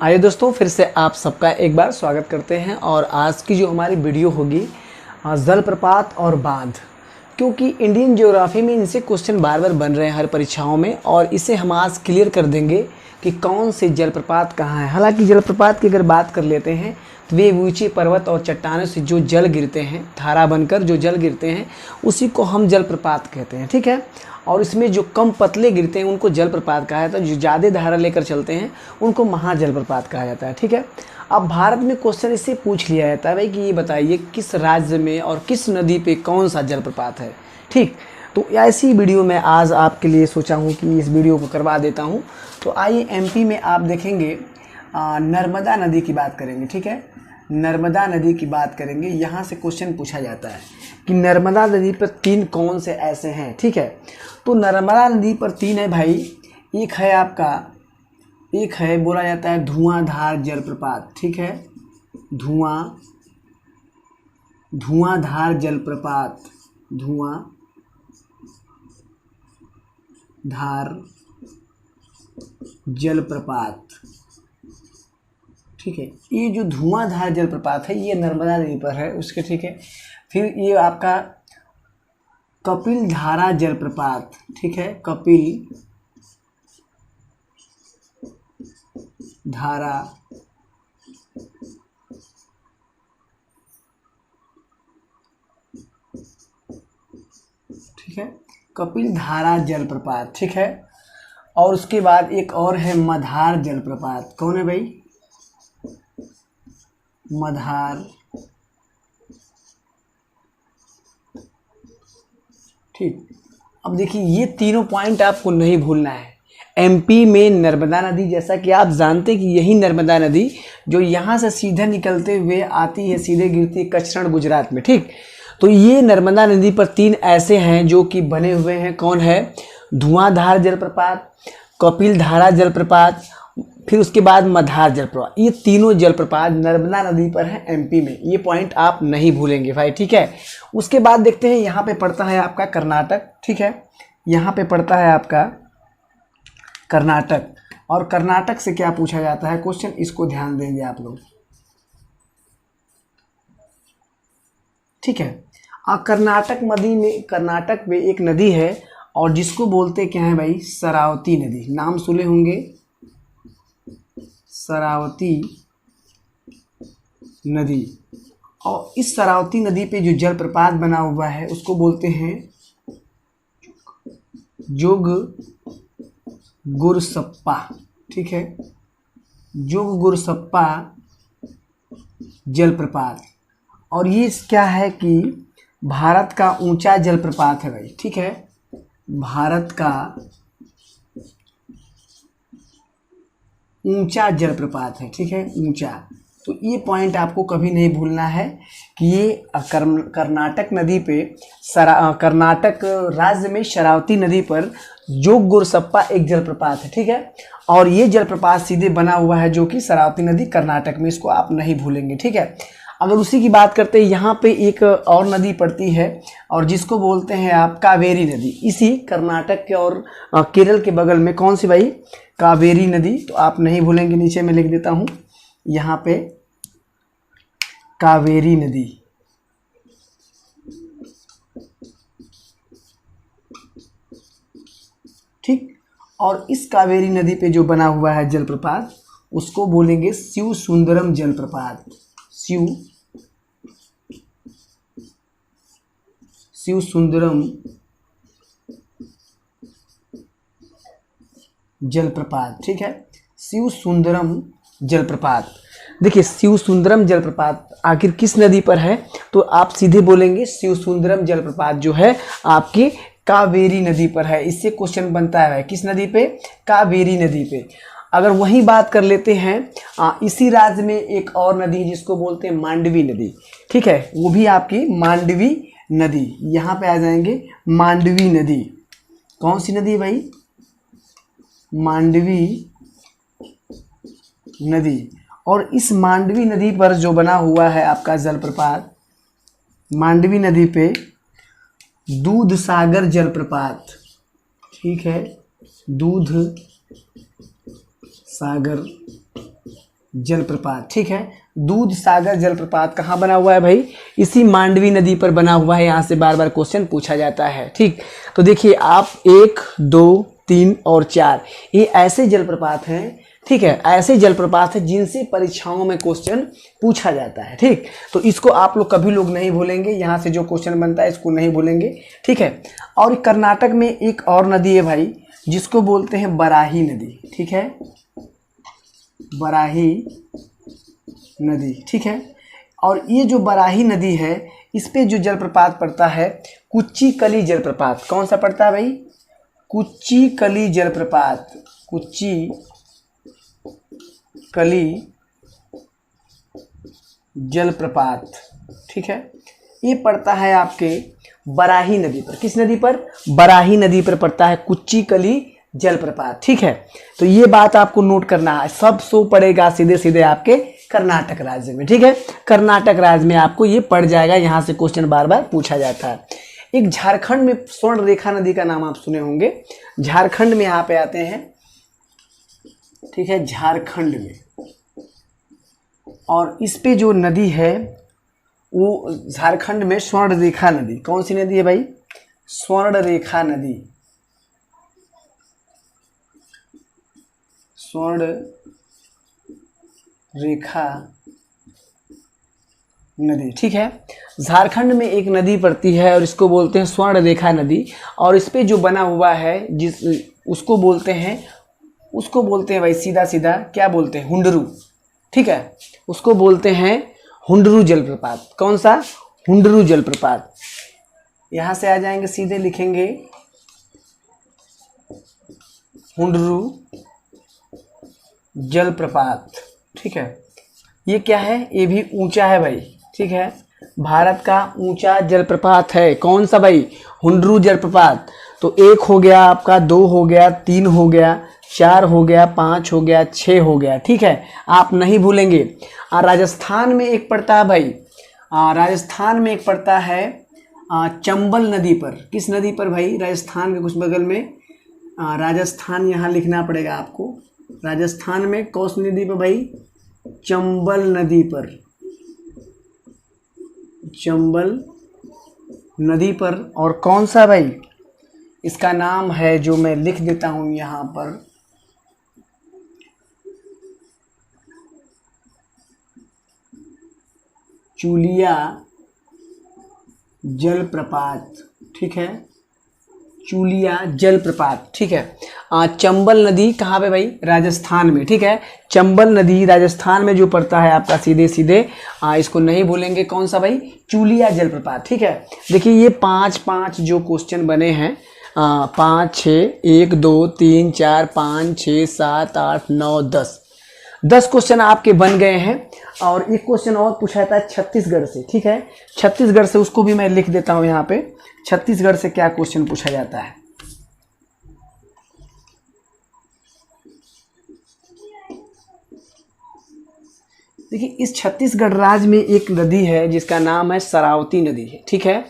आइए दोस्तों, फिर से आप सबका एक बार स्वागत करते हैं। और आज की जो हमारी वीडियो होगी जलप्रपात और बांध, क्योंकि इंडियन ज्योग्राफी में इनसे क्वेश्चन बार बार बन रहे हैं हर परीक्षाओं में, और इसे हम आज क्लियर कर देंगे कि कौन से जलप्रपात कहाँ है। हालांकि जलप्रपात की अगर बात कर लेते हैं तो वे ऊंचे पर्वत और चट्टानों से जो जल गिरते हैं, धारा बनकर जो जल गिरते हैं, उसी को हम जलप्रपात कहते हैं। ठीक है। और इसमें जो कम पतले गिरते हैं उनको जलप्रपात कहा जाता है, जो ज़्यादा धारा लेकर चलते हैं उनको महाजलप्रपात कहा जाता है। ठीक है। अब भारत में क्वेश्चन इससे पूछ लिया जाता है भाई कि ये बताइए किस राज्य में और किस नदी पे कौन सा जलप्रपात है। ठीक, तो ऐसी वीडियो मैं आज आपके लिए सोचा हूँ कि इस वीडियो को करवा देता हूँ। तो आइए एमपी में आप देखेंगे नर्मदा नदी की बात करेंगे। ठीक है, नर्मदा नदी की बात करेंगे। यहाँ से क्वेश्चन पूछा जाता है कि नर्मदा नदी पर तीन कौन से ऐसे हैं। ठीक है, तो नर्मदा नदी पर तीन है भाई। एक है आपका, एक है बोला जाता है धुआंधार जलप्रपात। ठीक है, धुआंधार जलप्रपात, धुआंधार जलप्रपात। ठीक है, ये जो धुआंधार जलप्रपात है ये नर्मदा नदी पर है उसके। ठीक है, फिर ये आपका कपिल धारा जलप्रपात। ठीक है, कपिल धारा ठीक है, कपिल धारा जलप्रपात। ठीक है, और उसके बाद एक और है मधार जलप्रपात। कौन है भाई? मधार। ठीक, अब देखिए ये तीनों पॉइंट आपको नहीं भूलना है। एमपी में नर्मदा नदी, जैसा कि आप जानते कि यही नर्मदा नदी जो यहाँ से सीधे निकलते हुए आती है, सीधे गिरती है कचरण गुजरात में। ठीक, तो ये नर्मदा नदी पर तीन ऐसे हैं जो कि बने हुए हैं। कौन है? धुआंधार जलप्रपात, कपिल धारा जलप्रपात, फिर उसके बाद मधार जलप्रपात। ये तीनों जलप्रपात नर्मदा नदी पर है एमपी में। ये पॉइंट आप नहीं भूलेंगे भाई। ठीक है, उसके बाद देखते हैं यहाँ पे पड़ता है आपका कर्नाटक। ठीक है, यहाँ पे पड़ता है आपका कर्नाटक। और कर्नाटक से क्या पूछा जाता है क्वेश्चन, इसको ध्यान देंगे आप लोग। ठीक है, कर्नाटक में एक नदी है और जिसको बोलते क्या है भाई? शरावती नदी। नाम सुने होंगे, शरावती नदी। और इस शरावती नदी पे जो जलप्रपात बना हुआ है उसको बोलते हैं जोग गुरसप्पा। ठीक है, जोग गुरसप्पा जलप्रपात। और ये क्या है कि भारत का ऊंचा जलप्रपात है भाई। ठीक है, भारत का ऊंचा जलप्रपात है। ठीक है, ऊंचा। तो ये पॉइंट आपको कभी नहीं भूलना है कि ये कर्नाटक नदी पे कर्नाटक राज्य में शरावती नदी पर जोग गुरसप्पा एक जलप्रपात है। ठीक है, और ये जलप्रपात सीधे बना हुआ है जो कि शरावती नदी कर्नाटक में, इसको आप नहीं भूलेंगे। ठीक है, अगर उसी की बात करते हैं, यहाँ पे एक और नदी पड़ती है और जिसको बोलते हैं आप कावेरी नदी। इसी कर्नाटक के और केरल के बगल में। कौन सी भाई? कावेरी नदी। तो आप नहीं भूलेंगे, नीचे में लिख देता हूँ यहाँ पे कावेरी नदी। ठीक, और इस कावेरी नदी पे जो बना हुआ है जलप्रपात उसको बोलेंगे शिव सुंदरम जलप्रपात। शिव सुंदरम जलप्रपात। ठीक है, शिव सुंदरम जलप्रपात। देखिए शिव सुंदरम जलप्रपात आखिर किस नदी पर है? तो आप सीधे बोलेंगे शिव सुंदरम जलप्रपात जो है आपकी कावेरी नदी पर है। इससे क्वेश्चन बनता है किस नदी पे? कावेरी नदी पे। अगर वही बात कर लेते हैं, इसी राज्य में एक और नदी जिसको बोलते हैं मांडवी नदी। ठीक है, वो भी आपकी मांडवी नदी। यहाँ पे आ जाएंगे मांडवी नदी। कौन सी नदी भाई? मांडवी नदी। और इस मांडवी नदी पर जो बना हुआ है आपका जलप्रपात, मांडवी नदी पे दूध सागर जलप्रपात। ठीक है, दूध सागर जलप्रपात, ठीक है। दूध सागर जलप्रपात कहाँ बना हुआ है भाई? इसी मांडवी नदी पर बना हुआ है। यहाँ से बार बार क्वेश्चन पूछा जाता है, ठीक। तो देखिए आप 1, 2, 3 और 4 ये ऐसे जलप्रपात हैं, ठीक है, ऐसे जलप्रपात है जिनसे परीक्षाओं में क्वेश्चन पूछा जाता है, ठीक। तो इसको आप लोग कभी लोग नहीं भूलेंगे, यहाँ से जो क्वेश्चन बनता है इसको नहीं भूलेंगे, ठीक है। और कर्नाटक में एक और नदी है भाई जिसको बोलते हैं बराही नदी, ठीक है, बराही नदी, ठीक है। और ये जो बराही नदी है इस पे जो जलप्रपात पड़ता है कुच्चीकली जलप्रपात। कौन सा पड़ता है भाई? कुच्चीकली जलप्रपात, कुच्चीकली जलप्रपात, ठीक है। ये पड़ता है आपके बराही नदी पर। किस नदी पर? बराही नदी पर पड़ता है कुच्चीकली जलप्रपात, ठीक है। तो ये बात आपको नोट करना है, सब शो पड़ेगा सीधे सीधे आपके कर्नाटक राज्य में, ठीक है। कर्नाटक राज्य में आपको ये पड़ जाएगा, यहाँ से क्वेश्चन बार बार पूछा जाता है। एक झारखंड में स्वर्ण रेखा नदी का नाम आप सुने होंगे, झारखंड में यहाँ पे आते हैं, ठीक है, झारखंड में। और इस पे जो नदी है वो झारखंड में स्वर्ण रेखा नदी। कौन सी नदी है भाई? स्वर्ण रेखा नदी, स्वर्ण रेखा नदी, ठीक है। झारखंड में एक नदी पड़ती है और इसको बोलते हैं स्वर्ण रेखा नदी। और इस पे जो बना हुआ है उसको बोलते हैं भाई सीधा सीधा क्या बोलते हैं? हुंडरू, ठीक है, उसको बोलते हैं हुंडरू जलप्रपात। कौन सा? हुंडरू जलप्रपात। यहां से आ जाएंगे, सीधे लिखेंगे हुंडरू जलप्रपात, ठीक है। ये क्या है? ये भी ऊंचा है भाई, ठीक है, भारत का ऊंचा जलप्रपात है। कौन सा भाई? हुंडरू जलप्रपात। तो 1 हो गया आपका, 2 हो गया, 3 हो गया, 4 हो गया, 5 हो गया, 6 हो गया, ठीक है, आप नहीं भूलेंगे। राजस्थान में एक पड़ता है भाई, राजस्थान में एक पड़ता है चंबल नदी पर। किस नदी पर भाई? राजस्थान के कुछ बगल में, राजस्थान यहाँ लिखना पड़ेगा आपको। राजस्थान में कौन सी नदी पर भाई? चंबल नदी पर, चंबल नदी पर। और कौन सा भाई? इसका नाम है, जो मैं लिख देता हूं यहां पर, चूलिया जलप्रपात, ठीक है, चूलिया जलप्रपात, ठीक है। चंबल नदी कहाँ पे भाई? राजस्थान में, ठीक है। चंबल नदी राजस्थान में जो पड़ता है आपका, सीधे सीधे इसको नहीं भूलेंगे। कौन सा भाई? चूलिया जलप्रपात, ठीक है। देखिए ये 5 जो क्वेश्चन बने हैं, 5, 6, 1, 2, 3, 4, 5, 6, 7, 8, 9, 10 क्वेश्चन आपके बन गए हैं। और एक क्वेश्चन और पूछा था छत्तीसगढ़ से, ठीक है, छत्तीसगढ़ से, उसको भी मैं लिख देता हूं यहाँ पे। छत्तीसगढ़ से क्या क्वेश्चन पूछा जाता है? देखिए इस छत्तीसगढ़ राज्य में एक नदी है जिसका नाम है शरावती नदी है, ठीक है,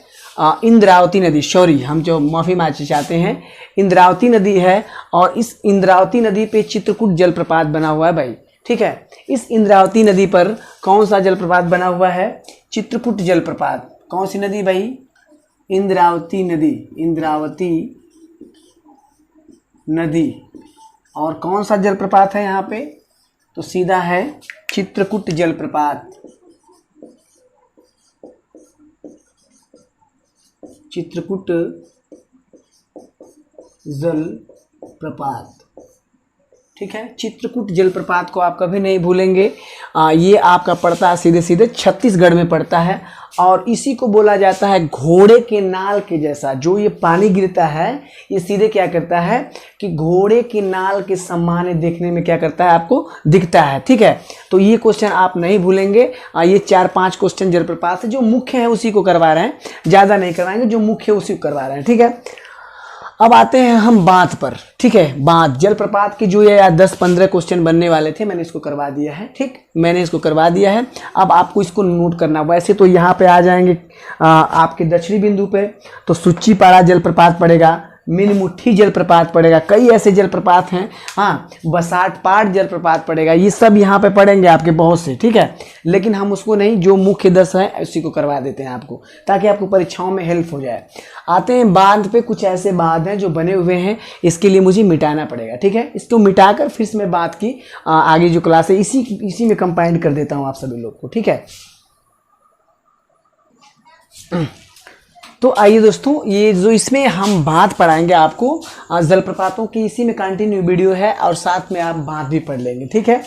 इंद्रावती नदी, सॉरी हम जो माफ़ी मांगना चाहते हैं, इंद्रावती नदी है। और इस इंद्रावती नदी पे चित्रकूट जलप्रपात बना हुआ है भाई, ठीक है। इस इंद्रावती नदी पर कौन सा जलप्रपात बना हुआ है? चित्रकूट जलप्रपात। कौन सी नदी भाई? इंद्रावती नदी, इंद्रावती नदी। और कौन सा जलप्रपात है यहाँ पे? तो सीधा है चित्रकूट जलप्रपात, चित्रकूट जलप्रपात, ठीक है। चित्रकूट जलप्रपात को आप कभी नहीं भूलेंगे। ये आपका पड़ता है सीधे सीधे छत्तीसगढ़ में पड़ता है। और इसी को बोला जाता है घोड़े के नाल के जैसा। जो ये पानी गिरता है ये सीधे क्या करता है कि घोड़े की नाल के समान देखने में क्या करता है, आपको दिखता है, ठीक है। तो ये क्वेश्चन आप नहीं भूलेंगे। ये 4-5 क्वेश्चन जलप्रपात से जो मुख्य है उसी को करवा रहे हैं, ज़्यादा नहीं करवाएंगे, जो मुख्य उसी को करवा रहे हैं, ठीक है। अब आते हैं हम बांध पर, ठीक है। बांध जलप्रपात की जो ये 10-15 क्वेश्चन बनने वाले थे, मैंने इसको करवा दिया है, ठीक, मैंने इसको करवा दिया है। अब आपको इसको नोट करना। वैसे तो यहाँ पे आ जाएंगे आपके दक्षिणी बिंदु पे तो सुच्चीपाड़ा जलप्रपात पड़ेगा, मीनमुट्ठी जलप्रपात पड़ेगा, कई ऐसे जलप्रपात हैं। हाँ, बसाटपाट जलप्रपात पड़ेगा, ये सब यहाँ पे पड़ेंगे आपके बहुत से, ठीक है। लेकिन हम उसको नहीं, जो मुख्य 10 हैं उसी को करवा देते हैं आपको, ताकि आपको परीक्षाओं में हेल्प हो जाए। आते हैं बांध पे। कुछ ऐसे बांध हैं जो बने हुए हैं, इसके लिए मुझे मिटाना पड़ेगा, ठीक है। इसको मिटाकर फिर से मैं बात की आगे जो क्लास है इसी में कंबाइन कर देता हूँ आप सभी लोग को, ठीक है। तो आइए दोस्तों, ये जो इसमें हम बात पढ़ाएंगे आपको जलप्रपातों की, इसी में कंटिन्यू वीडियो है और साथ में आप बात भी पढ़ लेंगे, ठीक है।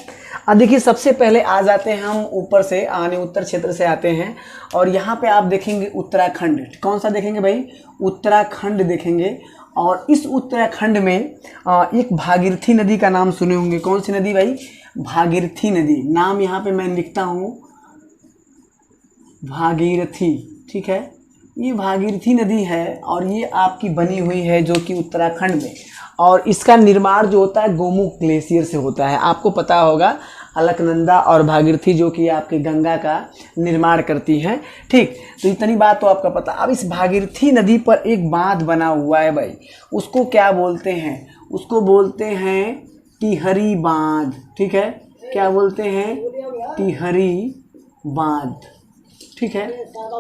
अब देखिए, सबसे पहले आ जाते हैं हम ऊपर से, आने उत्तर क्षेत्र से आते हैं और यहाँ पे आप देखेंगे उत्तराखंड। कौन सा देखेंगे भाई? उत्तराखंड देखेंगे। और इस उत्तराखंड में एक भागीरथी नदी का नाम सुने होंगे। कौन सी नदी भाई? भागीरथी नदी। नाम यहाँ पे मैं लिखता हूँ भागीरथी, ठीक है। ये भागीरथी नदी है और ये आपकी बनी हुई है जो कि उत्तराखंड में, और इसका निर्माण जो होता है गोमुख ग्लेशियर से होता है। आपको पता होगा अलकनंदा और भागीरथी जो कि आपके गंगा का निर्माण करती हैं, ठीक। तो इतनी बात तो आपका पता। अब इस भागीरथी नदी पर एक बांध बना हुआ है भाई, उसको क्या बोलते हैं? उसको बोलते हैं टिहरी बांध, ठीक है। क्या बोलते हैं? टिहरी बांध, ठीक है,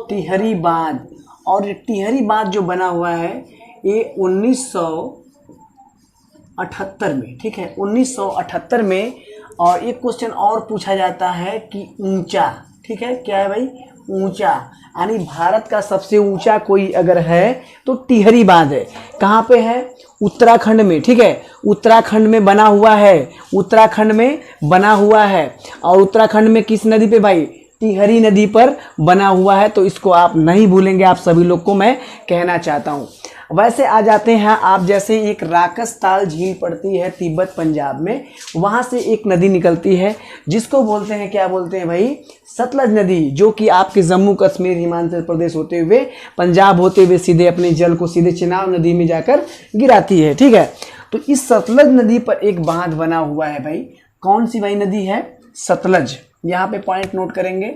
टिहरी बांध। और टिहरी बांध जो बना हुआ है ये 1978 में, ठीक है, 1978 में। और एक क्वेश्चन और पूछा जाता है कि ऊंचा, ठीक है, क्या है भाई? ऊंचा, यानी भारत का सबसे ऊंचा कोई अगर है तो टिहरी बांध है। कहाँ पे है? उत्तराखंड में, ठीक है। उत्तराखंड में बना हुआ है, उत्तराखंड में बना हुआ है। और उत्तराखंड में किस नदी पे भाई? टिहरी नदी पर बना हुआ है। तो इसको आप नहीं भूलेंगे, आप सभी लोग को मैं कहना चाहता हूँ। वैसे आ जाते हैं आप, जैसे एक राकसताल झील पड़ती है तिब्बत पंजाब में, वहाँ से एक नदी निकलती है जिसको बोलते हैं, क्या बोलते हैं भाई? सतलज नदी, जो कि आपके जम्मू कश्मीर हिमाचल प्रदेश होते हुए पंजाब होते हुए सीधे अपने जल को सीधे चिनाब नदी में जाकर गिराती है, ठीक है। तो इस सतलज नदी पर एक बांध बना हुआ है भाई। कौन सी भाई नदी है? सतलज। यहाँ पे पॉइंट नोट करेंगे,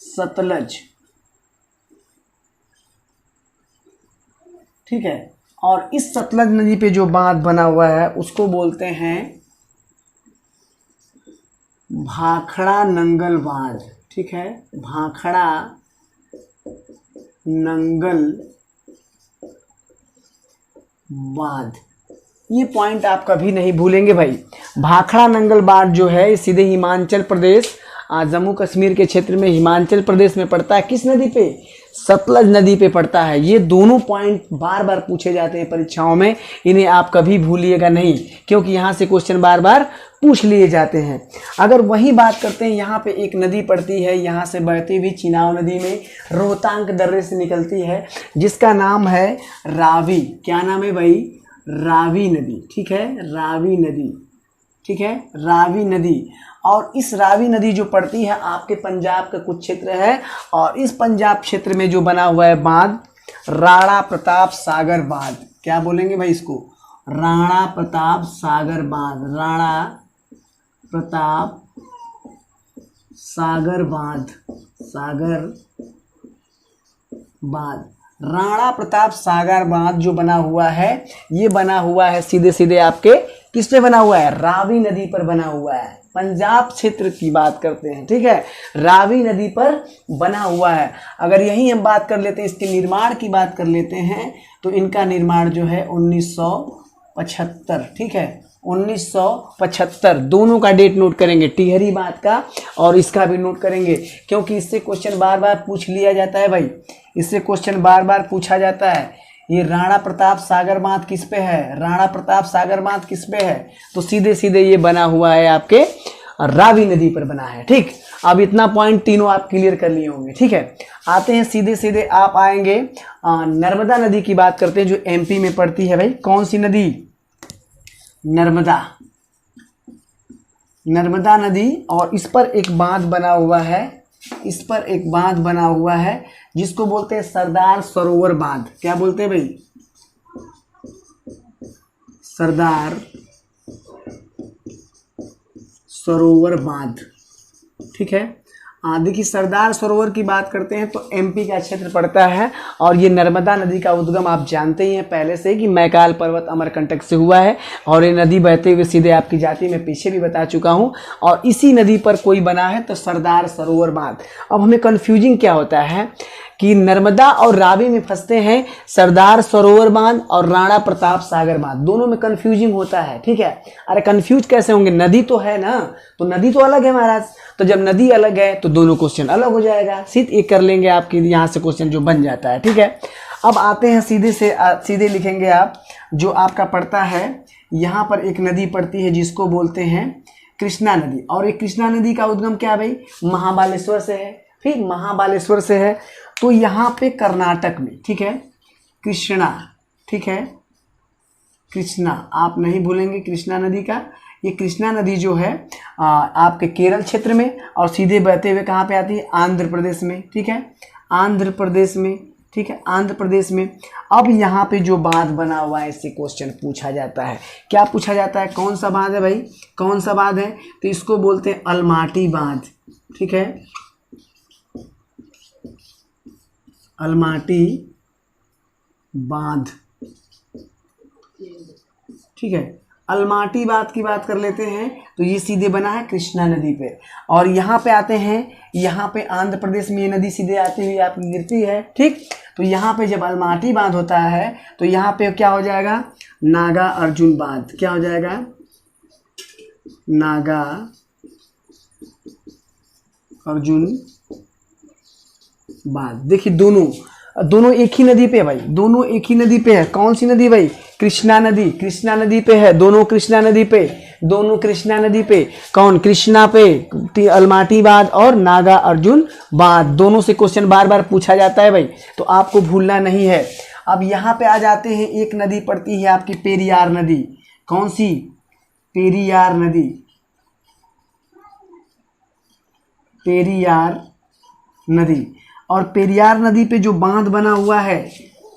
सतलज, ठीक है। और इस सतलज नदी पे जो बांध बना हुआ है उसको बोलते हैं भाखड़ा नंगल बांध, ठीक है। भाखड़ा नंगल बांध, ये पॉइंट आप कभी नहीं भूलेंगे भाई। भाखड़ा नंगल बांध जो है सीधे हिमाचल प्रदेश, जम्मू कश्मीर के क्षेत्र में हिमाचल प्रदेश में पड़ता है। किस नदी पे? सतलज नदी पे पड़ता है। ये दोनों पॉइंट बार बार पूछे जाते हैं परीक्षाओं में, इन्हें आप कभी भूलिएगा नहीं, क्योंकि यहाँ से क्वेश्चन बार बार पूछ लिए जाते हैं। अगर वही बात करते हैं, यहाँ पे एक नदी पड़ती है, यहाँ से बहती हुई चिनाब नदी में रोहतांग दर्रे से निकलती है, जिसका नाम है रावी। क्या नाम है भाई? रावी नदी, ठीक है, रावी नदी, ठीक है, रावी नदी। और इस रावी नदी जो पड़ती है आपके पंजाब का कुछ क्षेत्र है, और इस पंजाब क्षेत्र में जो बना हुआ है बांध, राणा प्रताप सागर बांध। क्या बोलेंगे भाई इसको? राणा प्रताप सागर बांध, राणा प्रताप सागर बांध, सागर बांध। राणा प्रताप सागर बांध जो बना हुआ है, ये बना हुआ है सीधे सीधे आपके किस पे बना हुआ है? रावी नदी पर बना हुआ है। पंजाब क्षेत्र की बात करते हैं, ठीक है, रावी नदी पर बना हुआ है। अगर यही हम बात कर लेते हैं, इसके निर्माण की बात कर लेते हैं, तो इनका निर्माण जो है 1975, ठीक है, 1975। दोनों का डेट नोट करेंगे, टिहरी बांध का और इसका भी नोट करेंगे, क्योंकि इससे क्वेश्चन बार बार पूछ लिया जाता है भाई, इससे क्वेश्चन बार बार पूछा जाता है। ये राणा प्रताप सागर बांध किस पे है? राणा प्रताप सागर बांध किस पे है? तो सीधे सीधे ये बना हुआ है आपके रावी नदी पर बना है, ठीक। अब इतना पॉइंट तीनों आप क्लियर कर लिए होंगे, ठीक है। आते हैं सीधे सीधे आप आएंगे नर्मदा नदी की बात करते हैं, जो एमपी में पड़ती है भाई। कौन सी नदी? नर्मदा, नर्मदा नदी। और इस पर एक बांध बना हुआ है, इस पर एक बांध बना हुआ है जिसको बोलते हैं सरदार सरोवर बांध। क्या बोलते हैं भाई? सरदार सरोवर बांध, ठीक है। देखिए सरदार सरोवर की बात करते हैं तो एमपी का क्षेत्र पड़ता है और ये नर्मदा नदी का उद्गम आप जानते ही हैं पहले से कि मैकाल पर्वत अमरकंटक से हुआ है और ये नदी बहते हुए सीधे आपकी जाती है, मैं पीछे भी बता चुका हूँ। और इसी नदी पर कोई बना है तो सरदार सरोवर बांध। अब हमें कन्फ्यूजिंग क्या होता है कि नर्मदा और रावी में फंसते हैं सरदार सरोवर बांध और राणा प्रताप सागर बांध, दोनों में कंफ्यूजिंग होता है। ठीक है, अरे कंफ्यूज कैसे होंगे, नदी तो है ना, तो नदी तो अलग है महाराज, तो जब नदी अलग है तो दोनों क्वेश्चन अलग हो जाएगा। सीधे एक कर लेंगे आपके यहाँ से क्वेश्चन जो बन जाता है। ठीक है, अब आते हैं सीधे लिखेंगे आप जो आपका पड़ता है, यहाँ पर एक नदी पड़ती है जिसको बोलते हैं कृष्णा नदी। और ये कृष्णा नदी का उद्गम क्या भाई, महाबालेश्वर से है। फिर महाबालेश्वर से है तो यहाँ पे कर्नाटक में, ठीक है, कृष्णा, ठीक है, कृष्णा आप नहीं भूलेंगे कृष्णा नदी का। ये कृष्णा नदी जो है आपके केरल क्षेत्र में और सीधे बहते हुए कहाँ पे आती है, आंध्र प्रदेश में। ठीक है, आंध्र प्रदेश में, ठीक है, आंध्र प्रदेश में। अब यहाँ पे जो बांध बना हुआ है इससे क्वेश्चन पूछा जाता है। क्या पूछा जाता है, कौन सा बांध है भाई, कौन सा बांध है, तो इसको बोलते हैं अलमाटी बांध। ठीक है, अलमाटी बांध। ठीक है, अलमाटी बांध की बात कर लेते हैं तो ये सीधे बना है कृष्णा नदी पे। और यहाँ पे आते हैं, यहाँ पे आंध्र प्रदेश में ये नदी सीधे आती हुई आपकी गिरती है। ठीक, तो यहाँ पे जब अलमाटी बांध होता है तो यहाँ पे क्या हो जाएगा, नागा अर्जुन बांध। क्या हो जाएगा, नागा अर्जुन बांध। देखिए दोनों एक ही नदी पे है भाई, दोनों एक ही नदी पे है। कौन सी नदी भाई, कृष्णा नदी, कृष्णा नदी पे है, दोनों कृष्णा नदी पे, दोनों कृष्णा नदी पे। कौन, कृष्णा पे अलमाटी बांध और नागा अर्जुन बांध, दोनों से क्वेश्चन बार बार पूछा जाता है भाई, तो आपको भूलना नहीं है। अब यहाँ पे आ जाते हैं, एक नदी पड़ती है आपकी पेरियार नदी। कौन सी, पेरियार नदी, पेरियार नदी। और पेरियार नदी पे जो बांध बना हुआ है,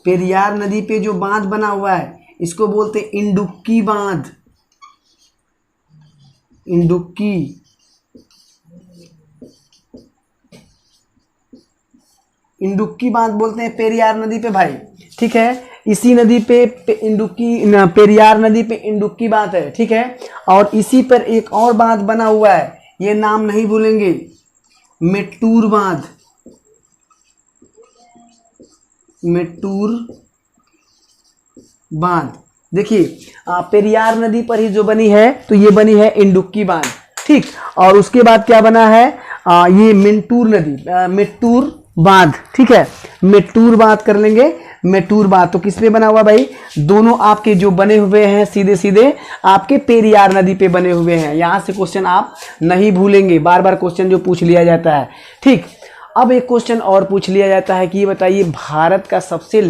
पेरियार नदी पे जो बांध बना हुआ है इसको बोलते हैं इंडुक्की बांध। इंडुक्की, इंडुक्की बांध बोलते हैं पेरियार नदी पे भाई। ठीक है, इसी नदी पे पेरियार नदी पे इंडुक्की बांध है। ठीक है, और इसी पर एक और बांध बना हुआ है, ये नाम नहीं भूलेंगे, मेट्टूर बांध। मेट्टूर बांध। देखिए पेरियार नदी पर ही जो बनी है तो ये बनी है इंडुक्की बांध। ठीक, और उसके बाद क्या बना है, ये मेट्टूर नदी, मेट्टूर बांध। ठीक है, मेट्टूर बांध कर लेंगे, मेट्टूर बांध। तो किस पे बना हुआ भाई, दोनों आपके जो बने हुए हैं सीधे सीधे आपके पेरियार नदी पे बने हुए हैं। यहां से क्वेश्चन आप नहीं भूलेंगे, बार बार क्वेश्चन जो पूछ लिया जाता है। ठीक, अब एक क्वेश्चन और पूछ लिया जाता है कि ये बताइए भारत का सबसे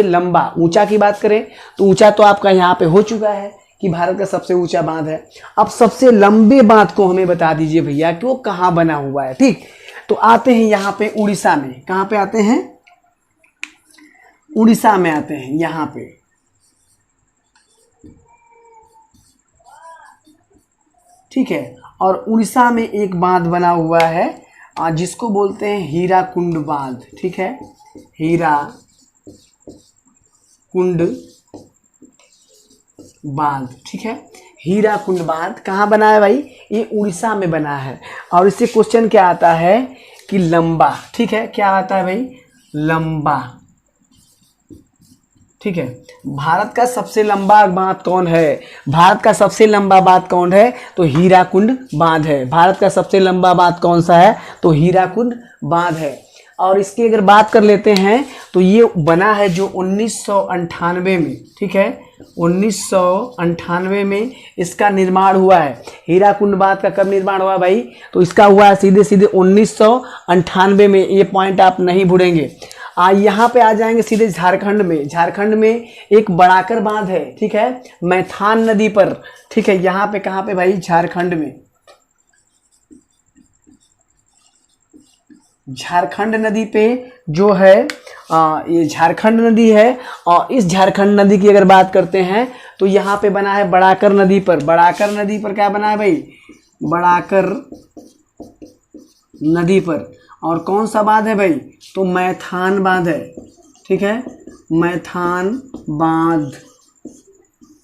लंबा, ऊंचा की बात करें तो ऊंचा तो आपका यहाँ पे हो चुका है कि भारत का सबसे ऊंचा बांध है। अब सबसे लंबे बांध को हमें बता दीजिए भैया कि वो कहाँ बना हुआ है। ठीक, तो आते हैं यहाँ पे उड़ीसा में। कहाँ पे आते हैं, उड़ीसा में आते हैं यहाँ पे। ठीक है, और उड़ीसा में एक बांध बना हुआ है जिसको बोलते हैं हीराकुंड बांध। ठीक है, हीराकुंड बांध। ठीक है, हीराकुंड बांध कहाँ बना है भाई, ये उड़ीसा में बना है। और इससे क्वेश्चन क्या आता है कि लंबा। ठीक है, क्या आता है भाई, लंबा। ठीक है, भारत का सबसे लंबा बांध कौन है, भारत का सबसे लंबा बांध कौन है, तो हीराकुंड बांध है। भारत का सबसे लंबा बांध कौन सा है, तो हीराकुंड बांध है। और इसकी अगर बात कर लेते हैं तो ये बना है जो 1998 में। ठीक है, 1998 में इसका निर्माण हुआ है। हीराकुंड बांध का कब निर्माण हुआ भाई, तो इसका हुआ है सीधे सीधे 1998 में। ये पॉइंट आप नहीं भूलेंगे। यहाँ पे आ जाएंगे सीधे झारखंड में। झारखंड में एक बड़ाकर बांध है। ठीक है, मैथान नदी पर। ठीक है, यहाँ पे कहाँ पे भाई, झारखंड में। झारखंड नदी पे जो है ये झारखंड नदी है। और इस झारखंड नदी की अगर बात करते हैं तो यहाँ पे बना है बड़ाकर नदी पर। बड़ाकर नदी पर क्या बना है भाई, बड़ाकर नदी पर। और कौन सा बांध है भाई? तो मैथान बांध है, ठीक है, मैथान बांध,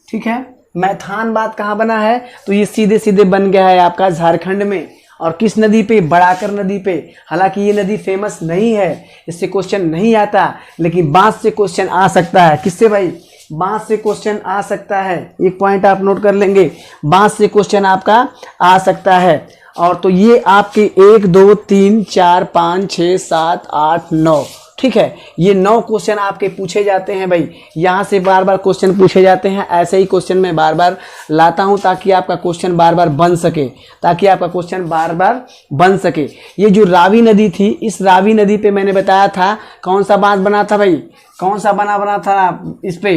ठीक है। मैथान बांध कहाँ बना है? तो ये सीधे सीधे बन गया है आपका झारखंड में। और किस नदी पे? बड़ाकर नदी पे। हालांकि ये नदी फेमस नहीं है, इससे क्वेश्चन नहीं आता, लेकिन बांध से क्वेश्चन आ सकता है। किससे भाई? बांध से क्वेश्चन आ सकता है। एक पॉइंट आप नोट कर लेंगे, बांध से क्वेश्चन आपका आ सकता है। और तो ये आपके 1 2 3 4 5 6 7 8 9, ठीक है, ये 9 क्वेश्चन आपके पूछे जाते हैं भाई। यहाँ से बार बार क्वेश्चन पूछे जाते हैं। ऐसे ही क्वेश्चन मैं बार बार लाता हूँ ताकि आपका क्वेश्चन बार बार बन सके, ताकि आपका क्वेश्चन बार बार बन सके। ये जो रावी नदी थी, इस रावी नदी पे मैंने बताया था कौन सा बांध बना था भाई? कौन सा बना था इस पे?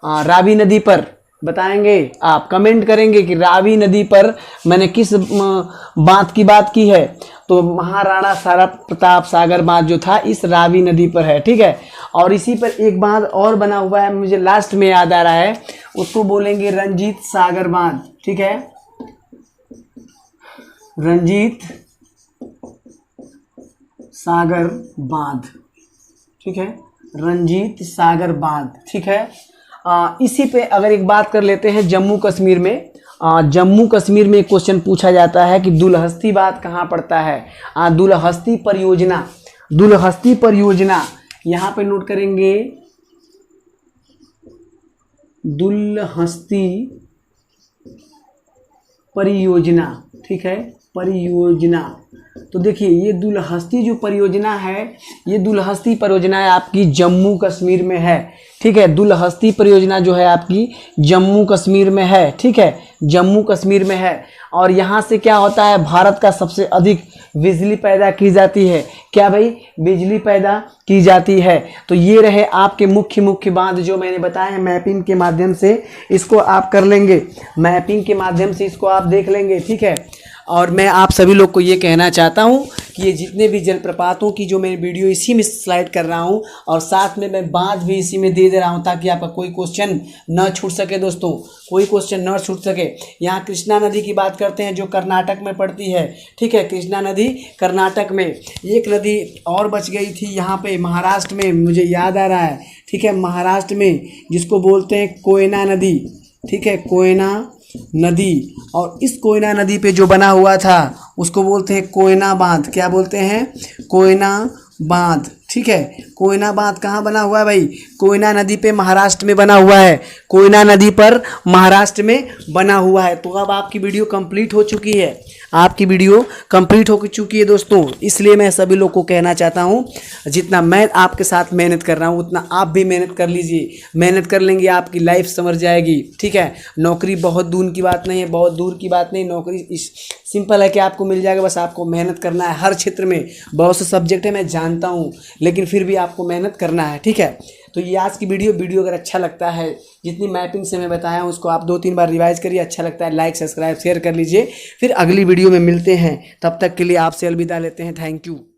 रावी नदी पर बताएंगे, आप कमेंट करेंगे कि रावी नदी पर मैंने किस बांध की बात की है। तो महाराणा सारा प्रताप सागर बांध जो था इस रावी नदी पर है, ठीक है। और इसी पर एक बांध और बना हुआ है, मुझे लास्ट में याद आ रहा है, उसको बोलेंगे रंजीत सागर बांध, ठीक है, रंजीत सागर बांध, ठीक है, रंजीत सागर बांध, ठीक है। इसी पे अगर एक बात कर लेते हैं, जम्मू कश्मीर में, जम्मू कश्मीर में एक क्वेश्चन पूछा जाता है कि दुलहस्ती बांध कहाँ पड़ता है? दुलहस्ती परियोजना, दुलहस्ती परियोजना यहाँ पे नोट करेंगे, दुलहस्ती परियोजना, ठीक है, परियोजना। तो देखिए ये दुलहस्ती जो परियोजना है, ये दुलहस्ती परियोजना है आपकी जम्मू कश्मीर में है, ठीक है। दुलहस्ती परियोजना जो है आपकी जम्मू कश्मीर में है, ठीक है, जम्मू कश्मीर में है। और यहाँ से क्या होता है? भारत का सबसे अधिक बिजली पैदा की जाती है। क्या भाई? बिजली पैदा की जाती है। तो ये रहे आपके मुख्य मुख्य बांध जो मैंने बताए हैं, मैपिंग के माध्यम से इसको आप कर लेंगे, मैपिंग के माध्यम से इसको आप देख लेंगे, ठीक है। और मैं आप सभी लोग को ये कहना चाहता हूँ कि ये जितने भी जलप्रपातों की जो मैं वीडियो इसी में स्लाइड कर रहा हूँ, और साथ में मैं बांध भी इसी में दे रहा हूँ ताकि आपका कोई क्वेश्चन न छूट सके दोस्तों, कोई क्वेश्चन न छूट सके। यहाँ कृष्णा नदी की बात करते हैं जो कर्नाटक में पड़ती है, ठीक है, कृष्णा नदी कर्नाटक में। एक नदी और बच गई थी यहाँ पे महाराष्ट्र में, मुझे याद आ रहा है, ठीक है, महाराष्ट्र में, जिसको बोलते हैं कोयना नदी, ठीक है, कोयना नदी। और इस कोयना नदी पे जो बना हुआ था उसको बोलते हैं कोयना बांध। क्या बोलते हैं? कोयना बांध, ठीक है। कोयना बांध कहाँ बना हुआ है भाई? कोयना नदी पे महाराष्ट्र में बना हुआ है, कोयना नदी पर महाराष्ट्र में बना हुआ है। तो अब आपकी वीडियो कंप्लीट हो चुकी है, आपकी वीडियो कंप्लीट हो चुकी है दोस्तों। इसलिए मैं सभी लोग को कहना चाहता हूँ, जितना मैं आपके साथ मेहनत कर रहा हूँ उतना आप भी मेहनत कर लीजिए। मेहनत कर लेंगे आपकी लाइफ संवर जाएगी, ठीक है। नौकरी बहुत दूर की बात नहीं है, बहुत दूर की बात नहीं, नौकरी सिंपल है कि आपको मिल जाएगा, बस आपको मेहनत करना है। हर क्षेत्र में बहुत से सब्जेक्ट है मैं जानता हूँ, लेकिन फिर भी आपको मेहनत करना है, ठीक है। तो ये आज की वीडियो अगर अच्छा लगता है, जितनी मैपिंग से मैं बताया हूँ उसको आप 2-3 बार रिवाइज करिए, अच्छा लगता है लाइक सब्सक्राइब शेयर कर लीजिए। फिर अगली वीडियो में मिलते हैं, तब तक के लिए आपसे अलविदा लेते हैं। Thank you.